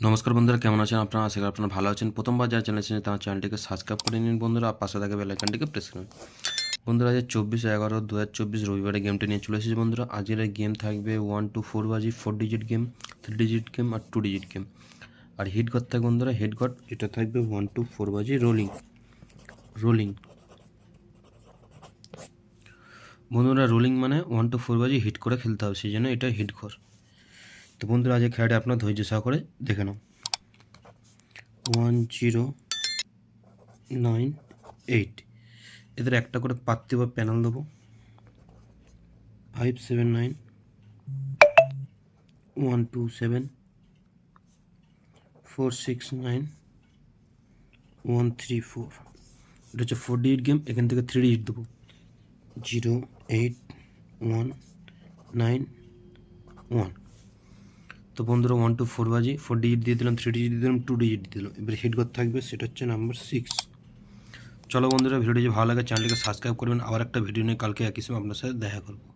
নমস্কার বন্ধুরা, কেমন আছেন আপনারা? আশা করি আপনারা ভালো আছেন। প্রথমবার যারা চ্যানেল আছেন তার চ্যানেলটিকে সাবস্ক্রাইব করে নিন বন্ধুরা, আর পাশে থাকা বেল আইকনটিকে প্রেস করুন। বন্ধুরা, আজ 24/11/2024 রবিবারে গেমটি নিয়ে চলে এসেছি বন্ধুরা। আজকের এই গেম থাকবে 1 to 4 বাজি, 4 ডিজিট গেম, 3 ডিজিট গেম আর 2 ডিজিট গেম। আর হিট ঘর থাকবে বন্ধুরা, হিট ঘর এটা থাকবে 1 to 4 বাজি রোলিং। বন্ধুরা, রোলিং মানে 1 to 4 বাজি হিট করে খেলতে হবে, সেই জন্য এটা হিট ঘর। তো বন্ধুরা, আজ এই খেলাটা আপনার ধৈর্য সহকারে দেখে নাও। 1098, এদের একটা করে পাত্তি বা প্যানেল দেবো। 579 127 469 134, এটা হচ্ছে 4 ডিজিট গেম। এখান থেকে 3 ডিজিট দেবো। 08191। তো বন্ধুরা, 1 to 4 বাজি 4 ডিজিট দিয়ে দিলাম, 3 ডিজিট দিয়ে দিলাম, 2 ডিজিট দিলাম। এবার হিট ঘর থাকবে, সেটা হচ্ছে নাম্বার 6। চলো বন্ধুরা, ভিডিওটি যদি ভালো লাগে চ্যানেলটিকে সাবস্ক্রাইব করবেন। আবার একটা ভিডিও নিয়ে কালকে একই সময় আপনার সাথে দেখা করবো।